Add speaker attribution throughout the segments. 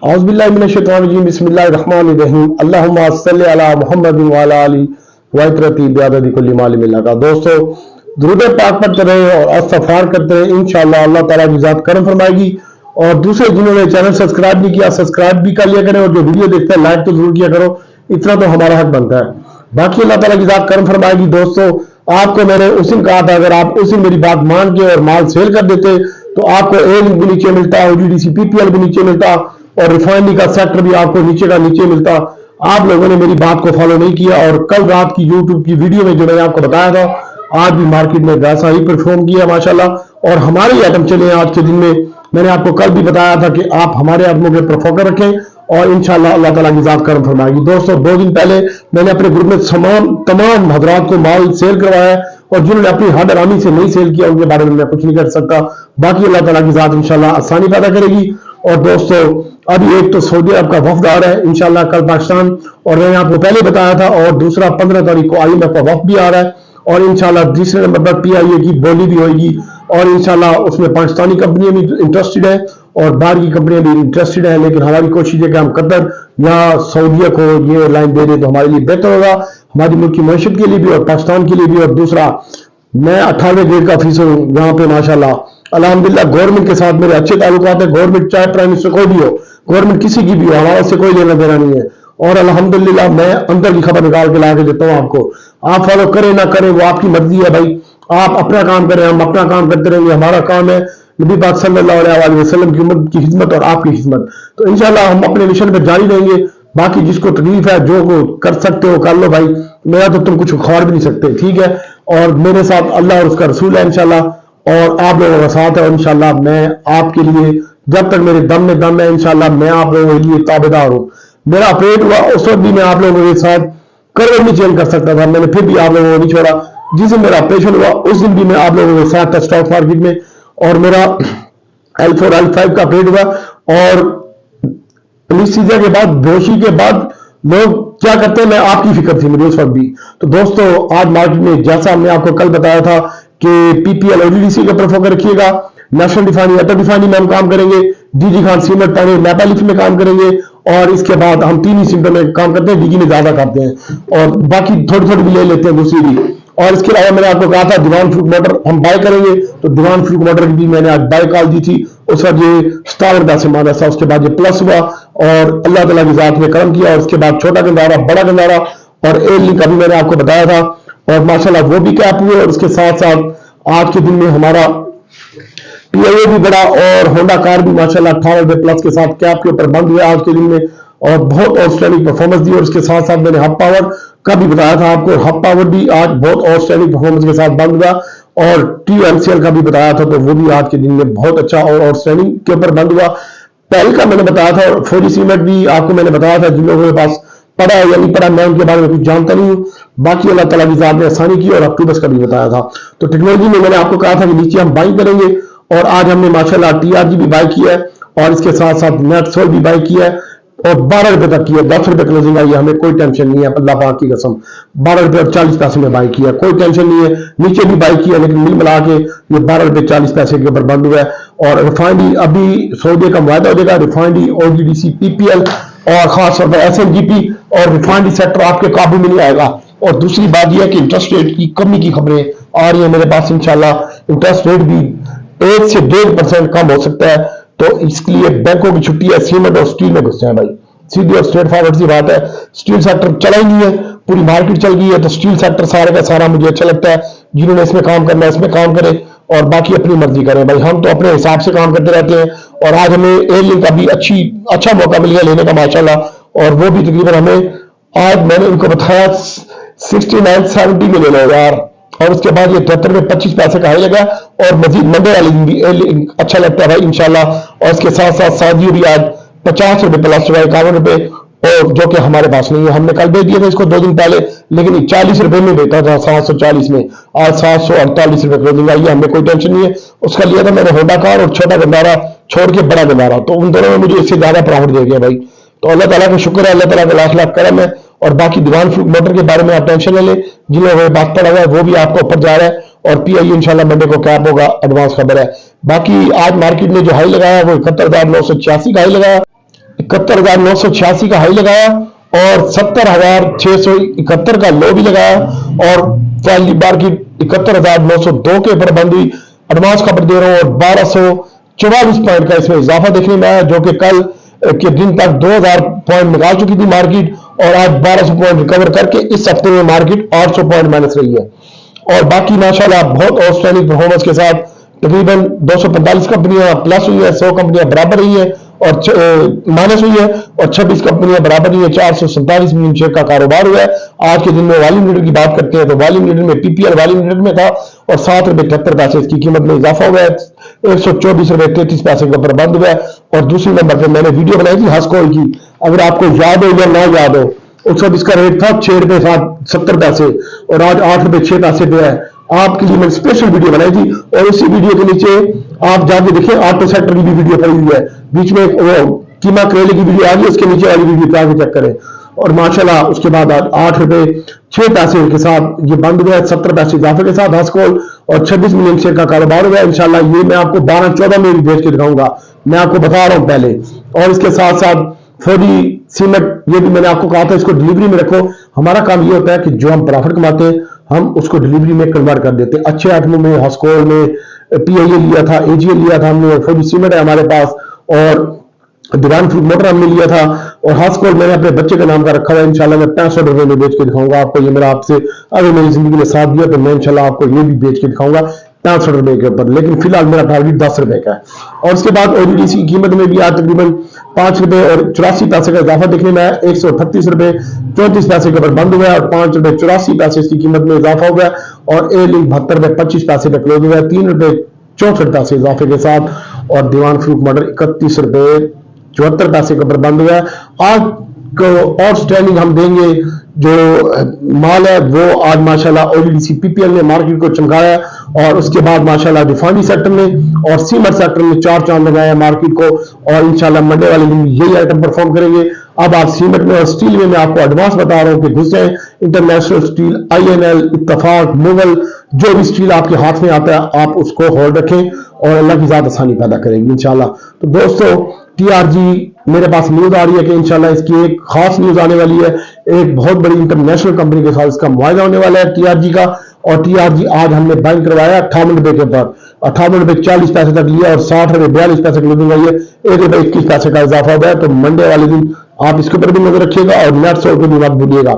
Speaker 1: औज़ुबिल्लाहिमिनश्शैतानिर्रजीम बिस्मिल्लाहिर्रहमानिर्रहीम अल्लाहुम्मा सल्लि अला मुहम्मद व अला आलि व इत्रती बिअददि कुल्ली मालिम लका। दोस्तों, दुरूद पाक पढ़ते रहे और इस्तग़फ़ार करते रहे, इंशाअल्लाह अल्लाह ताला की ज़ात करम फरमाएगी। और दूसरे जिन्होंने चैनल सब्सक्राइब नहीं किया, सब्सक्राइब भी कर लिया करें, और जो वीडियो देखते हैं लाइक तो जरूर किया करो, इतना तो हमारा हक बनता है। बाकी अल्लाह ताला की ज़ात करम फरमाएगी। दोस्तों, आपको मैंने उस दिन कहा था, अगर आप उस दिन मेरी बात मान के और माल सेल कर देते तो आपको ए लिंक भी नीचे मिलता, OGDC PPL भी नीचे मिलता, और रिफाइनरी का सेक्टर भी आपको नीचे का नीचे मिलता। आप लोगों ने मेरी बात को फॉलो नहीं किया, और कल रात की यूट्यूब की वीडियो में जो मैंने आपको बताया था, आज भी मार्केट में वैसा ही परफॉर्म किया माशाल्लाह। और हमारे आइटम चले आज के दिन में, मैंने आपको कल भी बताया था कि आप हमारे आइटमों के ऊपर फोकस रखें और इंशाल्लाह अल्लाह ताला की ज़ात करम फरमाएगी। दोस्तों, 2 दिन पहले मैंने अपने ग्रुप में तमाम हजरात को माल सेल करवाया है, और जिन्होंने अपनी हद आरामी से नहीं सेल किया उनके बारे में मैं कुछ नहीं कर सकता। बाकी अल्लाह ताला की ज़ात इंशाल्लाह आसानी पैदा करेगी। और दोस्तों, अभी एक तो सऊदी अरब का वफ्द आ रहा है इंशाल्लाह कल पाकिस्तान, और मैंने आपको पहले बताया था, और दूसरा 15 तारीख को IMF का वफ्द भी आ रहा है, और इंशाल्लाह तीसरे नंबर पर PIA की बोली भी होगी, और इंशाल्लाह उसमें पाकिस्तानी कंपनियां भी इंटरेस्टेड है और बाहर की कंपनियां भी इंटरेस्टेड है। लेकिन हमारी कोशिश है कि हम कतर या सऊदीया को ये लाइन दे दें तो हमारे लिए बेहतर होगा, हमारी मुल्क की मैशत के लिए भी और पाकिस्तान के लिए भी। और दूसरा, मैं 98 ग्रेड का ऑफिसर हूँ यहाँ पे माशाल्लाह अल्हम्दुलिल्लाह। गवर्नमेंट के साथ मेरे अच्छे ताल्लुकात है। गवर्नमेंट चाहे प्राइम मिनिस्टर कोई भी हो, गवर्नमेंट किसी की भी हो, हमारे से कोई लेना देना नहीं है। और अल्हम्दुलिल्लाह मैं अंदर की खबर निकाल के ला के देता हूँ आपको। आप फॉलो करें ना करें वो आपकी मर्जी है भाई। आप अपना काम करें, हम अपना काम करते रहेंगे। हमारा काम है नबी पाक सल्लल्लाहु अलैहि वसल्लम की उम्मत की खिदमत और आपकी खिदमत। तो इंशाल्लाह हम अपने मिशन पे जारी रहेंगे। बाकी जिसको तकलीफ है, जो को कर सकते हो कर लो भाई, मेरा तो तुम कुछ उखाड़ भी नहीं सकते, ठीक है। और मेरे साथ अल्लाह और उसका रसूल है इंशाल्लाह, और आप लोगों का साथ है, और इंशाल्लाह मैं आपके लिए जब तक मेरे दम में दम है इंशाल्लाह मैं आप लोगों के लिए ताबेदार हूँ। मेरा ऑपरेट हुआ उस वक्त भी मैं आप लोगों के साथ करोड़ नहीं चेंज कर सकता था, मैंने फिर भी आप लोगों को नहीं छोड़ा। जिस दिन मेरा ऑपरेशन हुआ उस दिन भी मैं आप लोगों के साथ था स्टॉक मार्केट में, और मेरा L4 L5 का ऑपरेट हुआ। और एनेस्थीसिया के बाद, बेहोशी के बाद लोग क्या करते हैं, मैं आपकी फिक्र थी मुझे उस वक्त भी। तो दोस्तों, आज मार्केट में जैसा हमने आपको कल बताया था कि PPL OGDC के ऊपर फोकस रखिएगा, नेशनल रिफाइनरी अटल रिफाइनरी में हम काम करेंगे, DG खान सीमेंट पानी नेपा लिफ्ट में काम करेंगे, और इसके बाद हम 3 ही सिम्टम में काम करते हैं, DG में ज्यादा करते हैं, और बाकी थोड़ी थोड़ी भी ले लेते हैं दूसरी भी। और इसके अलावा मैंने आपको कहा था दीवान फ्रूट मोटर हम बाय करेंगे, तो दीवान फ्रूट मोटर की भी मैंने आज बाय कॉल दी थी। उस वक्त ये 57 से माना था, उसके बाद ये प्लस हुआ, और अल्लाह ताला की जात ने करम किया। और उसके बाद छोटा गंदारा, बड़ा गंदारा, और ए लिंक अभी मैंने आपको बताया था, और माशाल्लाह वो भी कैप हुए। और उसके साथ साथ आज के दिन में हमारा PIA भी बड़ा, और होंडा कार भी माशाल्लाह 18 रुपए प्लस के साथ कैप के ऊपर बंद हुआ आज के दिन में, और बहुत आउटस्टैंडिंग परफॉर्मेंस दी। और उसके साथ साथ मैंने हब पावर का भी बताया था आपको, हब पावर भी आज बहुत आउटस्टैंडिंग परफॉर्मेंस के साथ बंद हुआ। और TMCL का भी बताया था, तो वो भी आज के दिन में बहुत अच्छा और आउटस्टैंडिंग के ऊपर बंद हुआ। पहल का मैंने बताया था, और 4G सीमेंट भी आपको मैंने बताया था। जिन लोगों के पास पढ़ा है या नहीं पढ़ा, मैं उनके बारे में कुछ जानता नहीं हूँ। बाकी अल्लाह ताला की जात ने आसानी की, और अक्टूबर का भी बताया था। तो टेक्नोलॉजी में मैंने आपको कहा था कि नीचे हम बाइंग करेंगे, और आज हमने माशाल्लाह TRG भी बाय किया है, और इसके साथ साथ नेटसोल भी बाय किया है, और 12 रुपए तक किया, 10 रुपए क्लोजिंग आई है, हमें कोई टेंशन नहीं है अल्लाह पाक की कसम। 12 रुपए और 40 पैसे में बाय किया, कोई टेंशन नहीं है। नीचे भी बाय किया, लेकिन मिल मिला के ये 12 रुपए 40 पैसे के ऊपर बंद हुआ है। और रिफाइनरी अभी सऊदी का मुआहदा हो जाएगा, रिफाइनरी OGDC PPL और खासतौर पर SNGP और रिफाइनरी सेक्टर आपके काबू में नहीं आएगा। और दूसरी बात यह है कि इंटरेस्ट रेट की कमी की खबरें आ रही है मेरे पास, इंशाल्लाह इंटरेस्ट रेट भी 1 से 1.5% कम हो सकता है। तो इसके लिए बैंकों की छुट्टी है, सीमेंट और स्टील में घुसते हैं भाई, सीधी और स्ट्रेट फॉरवर्ड सी बात है। स्टील सेक्टर चला ही नहीं है, पूरी मार्केट चल गई है, तो स्टील सेक्टर सारे का सारा मुझे अच्छा लगता है। जिन्होंने इसमें काम करना है इसमें काम करें, और बाकी अपनी मर्जी करें भाई, हम तो अपने हिसाब से काम करते रहते हैं। और आज हमें एयर लिंक का भी अच्छा मौका मिल गया लेने का माशाल्लाह, और वो भी तकरीबन हमें आज मैंने उनको बताया 69-70 में ले लो यार। और उसके बाद ये 73 में 25 पैसे का हाई लगा, और मजीद मंडे वाली दिन भी एयर लिंक अच्छा लगता है भाई इंशाल्लाह। और इसके साथ साथ साजियो भी आज 50 रुपए प्लस हुआ, 51 रुपए, और जो कि हमारे पास नहीं है। हमने कल भेज दिया था इसको 2 दिन पहले, लेकिन 40 रुपए में बेचा था 740 में, आज 748 रुपए क्लोजिंग आई है, हमें कोई टेंशन नहीं है। उसका लिया था मैंने होंडा कार, और छोटा गंदारा छोड़ के बड़ा गंदारा, तो उन दोनों में मुझे इससे ज्यादा प्रॉफिट दे गया भाई। तो अल्लाह ताला का शुक्र है, अल्लाह ताला का लाख लाख करम है। और बाकी दीवान फ्रूट मोटर के बारे में आप टेंशन ले लें, जिन लोगों ने बात पड़ा हुआ है वो भी आपको ऊपर जा रहा है, और PIA इंशाल्लाह मंडे को कैप होगा, एडवांस खबर है। बाकी आज मार्केट में जो हाई लगाया वो 71,986 का हाई लगाया, 71,986 का हाई लगाया और 70,671 का लो भी लगाया और फाइनली मार्केट 71,902 के ऊपर बंद हुई। एडवांस खबर दे रहा हूं और 1244 पॉइंट का इसमें इजाफा देखने में आया, जो कि कल के दिन तक 2000 पॉइंट निकाल चुकी थी मार्केट और आज 1200 पॉइंट रिकवर करके इस हफ्ते में मार्केट 800 पॉइंट माइनस रही है। और बाकी माशाल्लाह बहुत आउटस्टैंडिंग परफॉर्मेंस के साथ तकरीबन 245 कंपनियां प्लस हुई है, 100 कंपनियां बराबर रही है और माइनस हुई है और 26 कंपनियां बराबर रही है। 447 मिलियन शेयर का कारोबार हुआ है। आज के दिन में वॉल्यूम लीडर की बात करते हैं तो वॉल्यूम लीडर में पीपीएल वॉल्यूम लीडर में था और 7.78 इसकी कीमत में इजाफा हुआ है। 124.33 के ऊपर बंद हुआ है। और दूसरे नंबर पर मैंने वीडियो बनाई थी हस्कोल की, अगर आपको याद हो या ना याद हो, उस वक्त इसका रेट था 6 रुपए 70 पैसे और आज 8 रुपए 6 पैसे पे है। आपके लिए मैंने स्पेशल वीडियो बनाई थी और उसी वीडियो के नीचे आप जाके देखिए ऑटो सेक्टर की भी वीडियो पड़ी हुई है, बीच में कीमा करेले की वीडियो आ गई, उसके नीचे वाली वीडियो पे आके चेक करें। और माशाल्लाह उसके बाद 8 रुपए 6 पैसे के साथ ये बंद हुआ है, 70 पैसे इजाफे के साथ हस्कोल और 26 मिलियन शेयर का कारोबार हुआ है। इंशाल्लाह ये मैं आपको 12-14 में भी बेच के दिखाऊंगा, मैं आपको बता रहा हूं पहले। और इसके साथ साथ फौजी सीमेंट, ये भी मैंने आपको कहा था इसको डिलीवरी में रखो। हमारा काम ये होता है कि जो हम प्रॉफिट कमाते हैं हम उसको डिलीवरी में कन्वर्ट कर देते हैं। अच्छे आइटमों में हस्कोल में पीआईए लिया था, एजीए लिया था हमने, फौजी सीमेंट है हमारे पास और दीवान फ्रूट मोटर हमने लिया था और हस्कोल मैंने अपने बच्चे के नाम का रखा हुआ है। इंशाल्लाह मैं 65 रुपए में बेच के दिखाऊंगा आपको। ये मेरा आपसे अगर मेरी जिंदगी में साथ दिया तो मैं इंशाल्लाह आपको ये भी बेच के दिखाऊंगा 65 रुपए के ऊपर, लेकिन फिलहाल मेरा टारगेट 10 रुपए का है। और उसके बाद ओडीडीसी की कीमत में भी आज तकरीबन 5 रुपए और 84 पैसे का इजाफा देखने में आया। 138 रुपए 34 पैसे के ऊपर बंद हुआ है और 5 रुपए 84 पैसे इसकी कीमत में इजाफा हुआ है और ए लिंक 72 रुपए 25 पैसे पे क्लोज हुआ है, 3 रुपए 64 पैसे इजाफे के साथ। और दीवान फ्रूट मटर 31 रुपए 74 पैसे के ऊपर बंद हुआ है। आज को और स्टैंडिंग हम देंगे जो माल है वो आज माशाल्लाह ओडीडीसी पीपीएल ने मार्केट को चमकाया और उसके बाद माशाल्लाह रिफाइनरी सेक्टर में और सीमेंट सेक्टर में 4 चांद लगाया मार्केट को और इंशाल्लाह मंडे वाले दिन यही आइटम परफॉर्म करेंगे। अब आप सीमेंट में और स्टील में मैं आपको एडवांस बता रहा हूं कि घुसे इंटरनेशनल स्टील, आईएनएल, इत्तफाक, मुगल, जो भी स्टील आपके हाथ में आता है आप उसको होल्ड रखें और अल्लाह की ज़ात आसानी पैदा करेंगे इंशाल्लाह। तो दोस्तों टीआरजी मेरे पास न्यूज आ रही है कि इंशाल्लाह इसकी एक खास न्यूज आने वाली है। एक बहुत बड़ी इंटरनेशनल कंपनी के साथ इसका मुआहदा होने वाला है टीआरजी का। और टीआरजी आज हमने बाइंग करवाया 58 रुपए के ऊपर, 58 रुपए 40 पैसे तक लिया और 60 रुपए 42 पैसे क्लोजिंग आई है। 1 रुपए 21 पैसे का इजाफा हुआ है। तो मंडे वाले दिन आप इसके ऊपर भी नजर रखिएगा और नेट सोल को भी मत भूलिएगा,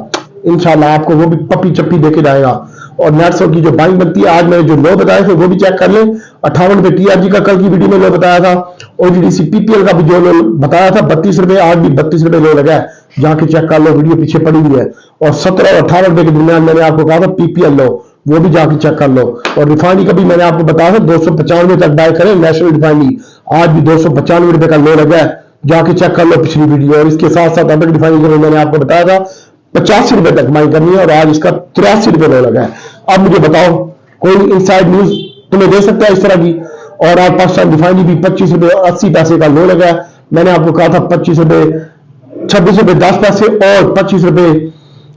Speaker 1: इंशाल्लाह आपको वो भी पप्पी चप्पी देके जाएगा। और नेट सोल की जो बाइंग बनती है आज मैंने जो लो बताया थे वो भी चेक कर लें। 58 रुपए टीआरजी का कल की वीडियो में लो बताया था, ओडीडीसी पीपीएल का भी जो लो बताया था 32 रुपए, आज भी 32 रुपए लो लगा है, जाके चेक कर लो, वीडियो पीछे पड़ी हुई है। और 17 और 18 रुपए के दरमियान मैंने आपको कहा था पीपीएल लो, वो भी जाके चेक कर लो। और रिफाइनरी का भी मैंने आपको बताया था 295 तक बाय करें नेशनल रिफाइनरी, आज भी 295 रुपए का लो लगा है, जाके चेक कर लो पिछली वीडियो। और इसके साथ साथ अदर रिफाइनरी का मैंने आपको बताया था 85 रुपए तक बाय करनी है और आज इसका 83 रुपए लो लगा है। अब मुझे बताओ कोई इनसाइड न्यूज तुम्हें दे सकता है इस तरह की? और आज पाकिस्तान रिफाइनरी भी 25 रुपए 80 पैसे का लो लगा है। मैंने आपको कहा था 25 रुपए 26 रुपए 10 पैसे और 25 रुपए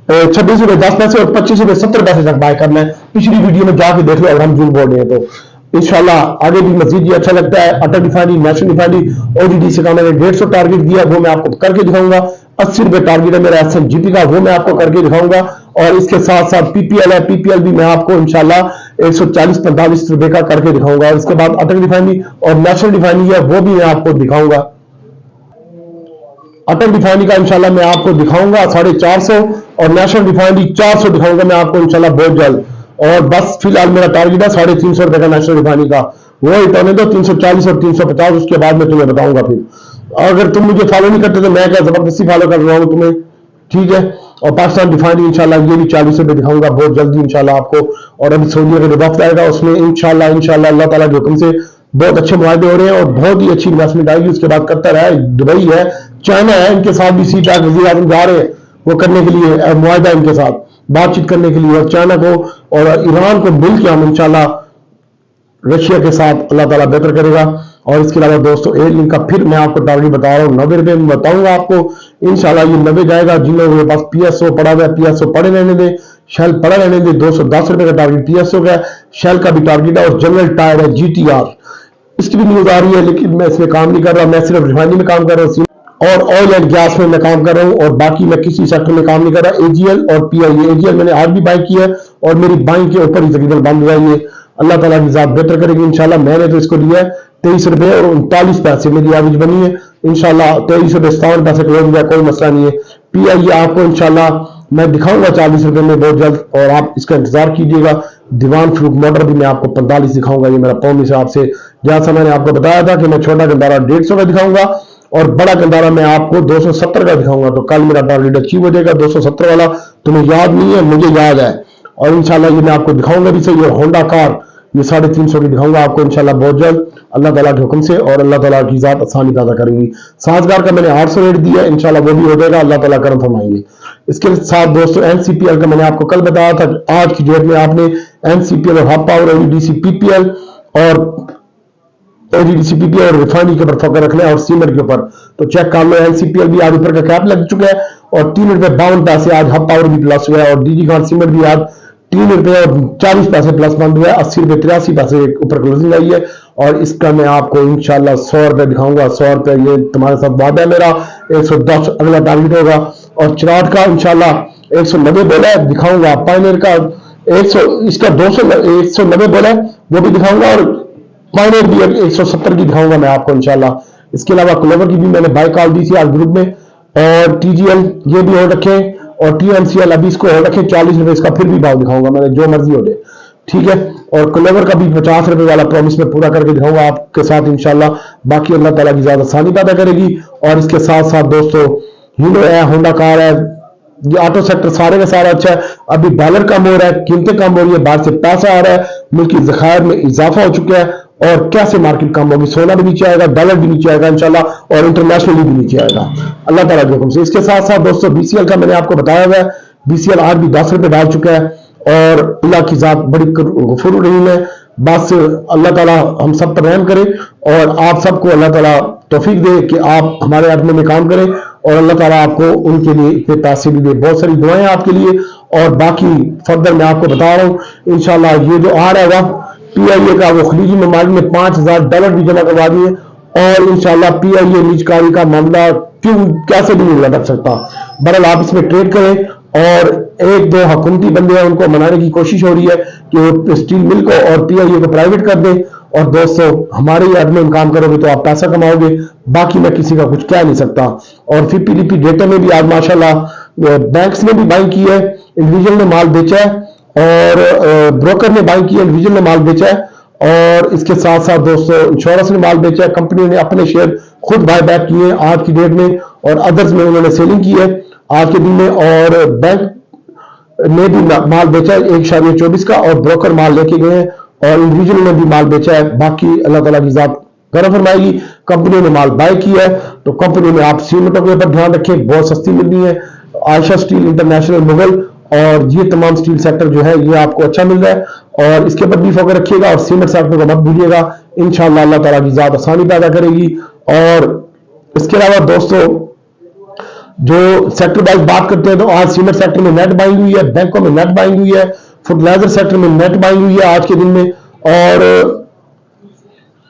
Speaker 1: 26 रुपए 10 पैसे और 25 रुपए 70 पैसे तक बाय करना है। पिछली वीडियो में जाके देख लो अगर हम झूठ बोल रहे हैं तो। इंशाल्लाह आगे भी मजीद ये अच्छा लगता है। अटल रिफाइनरी, नेशनल रिफाइनरी, ओडीडीसी का मैंने 150 टारगेट दिया, वो मैं आपको करके दिखाऊंगा। 80 रुपए टारगेट है मेरा एसएनजीपी का, वो मैं आपको करके दिखाऊंगा। और इसके साथ साथ पीपीएल है, पीपीएल भी मैं आपको इंशाल्लाह 140-45 रुपए का करके दिखाऊंगा। और इसके बाद अटल रिफाइनरी और नेशनल रिफाइनरी है वो भी मैं आपको दिखाऊंगा। अटल रिफाइनरी का इंशाल्लाह मैं आपको दिखाऊंगा 450 और नेशनल रिफाइनरी 400 दिखाऊंगा मैं आपको इंशाल्लाह बहुत जल्द। और बस फिलहाल मेरा टारगेट है 350 रुपए का नेशनल रिफाइनरी का, वो इतने दो 340 और 350, उसके बाद मैं तुम्हें बताऊंगा। फिर अगर तुम मुझे फॉलो नहीं करते तो मैं क्या जबरदस्ती फॉलो कर रहा हूं तुम्हें, ठीक है। और पाकिस्तान रिफाइनरी इंशाल्लाह ये भी 40 रुपए दिखाऊंगा बहुत जल्दी इंशाल्लाह आपको। और अभी सऊदी का जो वक्त आएगा उसमें इंशाल्लाह अल्लाह ताला के हुक्म से बहुत अच्छे मुआहदे हो रहे हैं और बहुत ही अच्छी इन्वेस्टमेंट आएगी। उसके बाद कतर है, दुबई है, चाइना है, इनके साथ भी सीट वज़ीर आज़म जा रहे हैं वो करने के लिए मुआहदा, इनके साथ बातचीत करने के लिए। और चाइना को और ईरान को मिल के हम इंशाल्लाह रशिया के साथ अल्लाह ताला बेहतर करेगा। और इसके अलावा दोस्तों एयर लिंक का फिर मैं आपको टारगेट बता रहा हूँ 90 रुपए में बताऊंगा आपको इंशाल्लाह। ये 90 जाएगा। जिन लोगों के पास पीएसओ पड़ा हुआ है पीएसओ पड़े रहने दे, शेल पड़ा रहने दे। 210 रुपए का टारगेट पीएसओ का, शेल का भी टारगेट है। और जनरल टायर है जीटीआर, इसकी भी न्यूज आ रही है लेकिन मैं इसमें काम नहीं कर रहा, मैं सिर्फ रिफाइनरी में काम कर रहा हूँ। और ऑयल एंड गैस में मैं काम कर रहा हूं, और बाकी मैं किसी सेक्टर में काम नहीं कर रहा। एजीएल और पीआईए, एजीएल मैंने आज भी बाई किया है और मेरी बाइंग के ऊपर ही तकरीबन बंद हुआ है। ये अल्लाह ताला की जात बेहतर करेगी इंशाल्लाह। मैंने तो इसको लिया है 23 रुपए और 39 पैसे मेरी एवरेज बनी है इंशाल्लाह। 23 रुपए 57 पैसे क्लोज हुआ, कोई मसला नहीं है। पीआईए आपको इंशाल्लाह मैं दिखाऊंगा 40 रुपए में बहुत जल्द, और आप इसका इंतजार कीजिएगा। दीवान फ्रूट मोटर भी मैं आपको 45 दिखाऊंगा, ये मेरा कौमी हिसाब से। जैसा मैंने आपको बताया था कि मैं छोटा गंदारा 150 का दिखाऊंगा और बड़ा गंदारा मैं आपको 270 का दिखाऊंगा। तो कल मेरा टारगेट अचीव हो जाएगा। 270 वाला तुम्हें याद नहीं है, मुझे याद है, और इंशाल्लाह ये मैं आपको दिखाऊंगा भी सही। और होंडा कार ये 350 की दिखाऊंगा आपको इंशाल्लाह बहुत जल्द अल्लाह ताला के हुक्म से, और अल्लाह ताला की जात आसानी पैदा करेंगी। साजगार का मैंने 800 रेट दिया है, इंशाल्लाह वो भी हो जाएगा, अल्लाह ताला करम फरमाएंगे। इसके साथ दोस्तों एनसीपीएल का मैंने आपको कल बताया था, आज की डेट में आपने एनसीपीएल और हब पावर, एडीसी पीपीएल और एडीसी पीपीएल और रिफाइनरी के ऊपर फोकस रखना है और सीमेंट के ऊपर। तो चेक कर लो, एनसीपीएल भी आज ऊपर का कैप लग चुका है और 3 रुपए 52 पैसे आज हब पावर भी प्लस हुआ है, और डीजी खान सीमेंट भी आज 3 रुपए और 40 पैसे प्लस बंद हुआ है। 80 रुपए 83 पैसे ऊपर क्लोजिंग आई है, और इसका मैं आपको इंशाल्लाह 100 रुपए दिखाऊंगा। 100 रुपए ये तुम्हारे साथ वादा है मेरा। 110 अगला टारगेट होगा, और चिराट का इंशाल्लाह 190 बोला है दिखाऊंगा। पायनियर का 100 इसका 190 बोला है वो भी दिखाऊंगा, और पायनियर भी 170 की दिखाऊंगा मैं आपको इंशाल्लाह। इसके अलावा क्लोवर की भी मैंने बाय कॉल दी थी आज ग्रुप में, और टीजीएल ये भी हो रखे, और टीएमसीएल अभी इसको हो रखे 40 रुपए, इसका फिर भी भाव दिखाऊंगा मैंने, जो मर्जी हो जाए, ठीक है। और क्लोवर का भी 50 रुपए वाला प्रॉमिस में पूरा करके दिखाऊंगा आपके साथ इंशाल्लाह। बाकी अल्लाह ताला की ज्यादा आसानी पैदा करेगी। और इसके साथ साथ दोस्तों हीरो है, होंडा कार है, ये ऑटो सेक्टर सारे का सारा अच्छा है। अभी डॉलर कम हो रहा है, कीमतें कम हो रही है, बाहर से पैसा आ रहा है, मुल्क की ज़खायर में इजाफा हो चुका है, और कैसे मार्केट कम होगी, सोना भी नीचे आएगा, डॉलर भी नीचे आएगा इंशाल्लाह, और इंटरनेशनली भी नीचे आएगा अल्लाह ताला के हुक्म से। इसके साथ साथ दोस्तों बीसीएल का मैंने आपको बताया हुआ है, बीसीएल आज भी 10 रुपए डाल चुका है, और अल्लाह की जात बड़ी गफूर रहीम है। बस अल्लाह ताला हम सब पर रहम करे, और आप सबको अल्लाह ताला तौफीक दे कि आप हमारे आदमी में काम करें, और अल्लाह ताला आपको उनके लिए इतने पैसे भी दे। बहुत सारी दुआएं आपके लिए, और बाकी फर्दर मैं आपको बता रहा हूं इंशाल्लाह ये जो आ रहा है वक्त पीआईए का, वो खलीजी ममालिक में $5000 भी जमा करवा दिए, और इंशाल्लाह पीआईए निजकारी का मामला क्यों कैसे भी नहीं लटक सकता। बहरहाल आप इसमें ट्रेड करें, और एक दो हुकूमती बंदे हैं उनको मनाने की कोशिश हो रही है कि वो स्टील मिल को और पीआईए को प्राइवेट कर दें, और दोस्तों हमारे याद में काम करोगे तो आप पैसा कमाओगे, बाकी मैं किसी का कुछ कह नहीं सकता। और फिर डेटा में भी आज माशाल्लाह बैंक्स ने भी बाइंग की है, इंडिविजुअल ने माल बेचा है, और ब्रोकर ने बाइंग की है, इंडिविजुअल ने माल बेचा है, और इसके साथ साथ दोस्तों इंश्योरेंस ने माल बेचा है, कंपनी ने अपने शेयर खुद बाय बैक किए हैं आज की डेट में, और अदर्स में उन्होंने सेलिंग की है आज के दिन में, और बैंक ने भी माल बेचा है 1.24 का, और ब्रोकर माल लेके गए हैं, और इंडिविजुअल ने भी माल बेचा है। बाकी अल्लाह ताला की जात करम फरमाएगी। कंपनी ने माल बाय किया है, तो कंपनी में आप सीमेंटों के ऊपर ध्यान रखें, बहुत सस्ती मिल रही है, आयशा स्टील, इंटरनेशनल, मुगल, और ये तमाम स्टील सेक्टर जो है ये आपको अच्छा मिल रहा है, और इसके ऊपर भी फोकस रखिएगा, और सीमेंट सेक्टर को मत भूलिएगा। इंशाल्लाह अल्लाह ताला की जात आसानी पैदा करेगी। और इसके अलावा दोस्तों जो सेक्टर वाइज बात करते हैं, तो आज सीमेंट सेक्टर में नेट बाइंग हुई है, बैंकों में नेट बाइंग हुई है, फर्टिलाइजर सेक्टर में नेट बाइंग हुई है आज के दिन में, और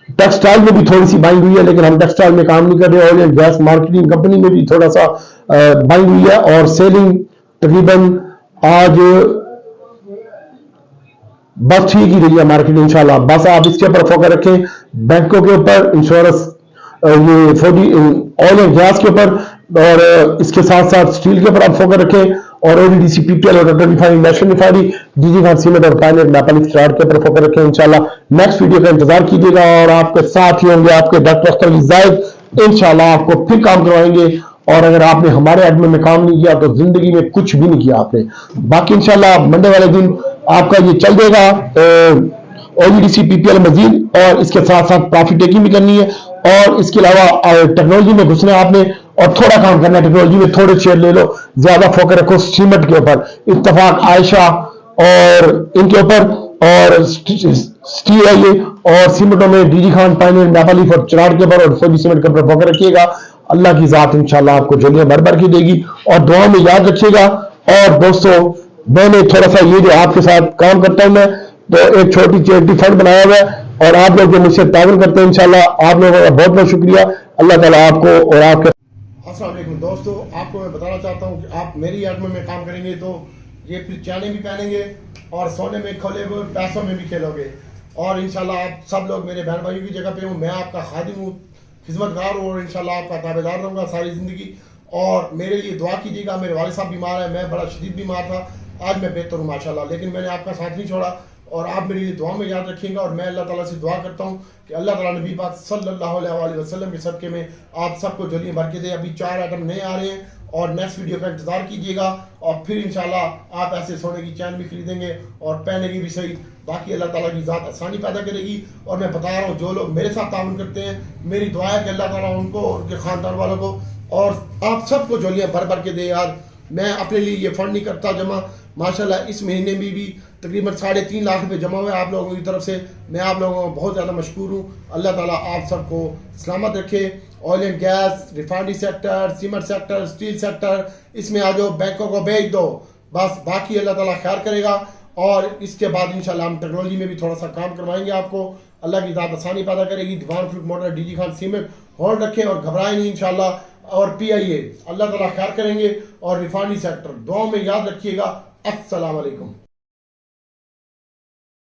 Speaker 1: टेक्सटाइल में भी थोड़ी सी बाइंग हुई है, लेकिन हम टेक्सटाइल में काम नहीं कर रहे। Oil and gas marketing company में भी थोड़ा सा बाइंग हुई है, और सेलिंग तकरीबन आज बस ठीक ही रही है मार्केट इंशाल्लाह। बस आप इसके ऊपर फोकस रखें, बैंकों के ऊपर, इंश्योरेंस, ये ऑयल एंड गैस के ऊपर, और इसके साथ साथ स्टील के ऊपर आप फोकस रखें, और एडीसी पीपीएल और refinery, national refinery, DG Khan cement और पायनियर नेपाली स्टार्ट के ऊपर फोकस रखें इंशाल्लाह। नेक्स्ट वीडियो का इंतजार कीजिएगा, और आपके साथ ही होंगे आपके डॉक्टर अख्तर जायद। इंशाल्लाह आपको फिर काम करवाएंगे, और अगर आपने हमारे एडमिन में काम नहीं किया तो जिंदगी में कुछ भी नहीं किया आपने। बाकी इंशाल्लाह मंडे वाले दिन आपका ये चल देगा ओजीडीसी पीपीएल मजीद, और इसके साथ साथ प्रॉफिट टेकिंग भी करनी है, और इसके अलावा टेक्नोलॉजी में घुसना है आपने, और थोड़ा काम करना है टेक्नोलॉजी में, थोड़े शेयर ले लो, ज्यादा फोकस रखो सीमेंट के ऊपर, इत्तेफाक, आयशा और इनके ऊपर, और स्टील है ये, और सीमेंटों में डीजी खान, पायनियर, नेपाली और चिराग के ऊपर, और फौजी सीमेंट के ऊपर फोकस रखिएगा। अल्लाह की जात इंशाल्लाह आपको जल्दी भर भर की देगी, और दुआ में याद रखिएगा। और दोस्तों मैंने थोड़ा सा ये जो आपके साथ काम करता हूं मैं, तो एक छोटी चैरिटी फंड बनाया हुआ है, और आप लोग जो मुझसे ताउन करते हैं इंशाल्लाह आप लोगों का बहुत बहुत शुक्रिया। अल्लाह ताला आपको और आपके अस्सलाम वालेकुम दोस्तों, आपको मैं बताना चाहता हूँ कि आप मेरी याद में काम करेंगे तो ये फिर चाने भी पहनेंगे और सोने में खोलेगे, पैसों में भी खेलोगे और इंशाल्लाह आप सब लोग मेरे बहन भाइयों की जगह पे हूँ। मैं आपका खादिम हूँ, खिदमतगार हूँ और इंशाल्लाह आपका ताबेदार रहूँगा सारी ज़िंदगी। और मेरे लिए दुआ कीजिएगा। मेरे वालिद साहब बीमार है, मैं बड़ा शदीद बीमार था, आज मैं बेहतर हूँ माशाल्लाह, लेकिन मैंने आपका साथ नहीं छोड़ा और आप मेरे लिए दुआ में याद रखिएगा। और मैं अल्लाह ताला से दुआ करता हूँ कि अल्लाह ताला नबी पाक सल्लल्लाहु अलैहि वसल्लम के सदके में आप सबको झोलियाँ भर के दे। अभी 4 आइटम नए आ रहे हैं और नेक्स्ट वीडियो का इंतजार कीजिएगा और फिर इंशाल्लाह आप ऐसे सोने की चैन भी खरीदेंगे और पहनेंगे भी सही। बाकी अल्लाह ताला की ज़ात आसानी पैदा करेगी। और मैं बता रहा हूँ, जो लोग मेरे साथ ताउन करते हैं, मेरी दुआ है कि अल्लाह ताला उनको और उनके ख़ानदान वालों को और आप सबको झोलियाँ भर भर के दे। यार मैं अपने लिए ये फंड नहीं करता जमा, माशाल्लाह इस महीने में भी तकरीबन 3.5 लाख रुपए जमा हुए आप लोगों की तरफ से। मैं आप लोगों को बहुत ज़्यादा मशकूर हूँ। अल्लाह ताला आप सबको सलामत रखे। Oil and gas, refinery sector, cement sector, steel sector, इसमें आ जाओ, बैंकों को भेज दो बस, बाकी अल्लाह ताला खैर करेगा। और इसके बाद इंशाल्लाह हम टेक्नोलॉजी में भी थोड़ा सा काम करवाएंगे आपको। अल्लाह की ज़ात आसानी पैदा करेगी। दीवान फ्रूट motor DG Khan cement hold रखें और घबराएं नहीं इंशाल्लाह। और PIA अल्लाह ताला खैर करेंगे और रिफाइनरी सेक्टर दुआ में याद रखिएगा। अस्सलाम वालेकुम।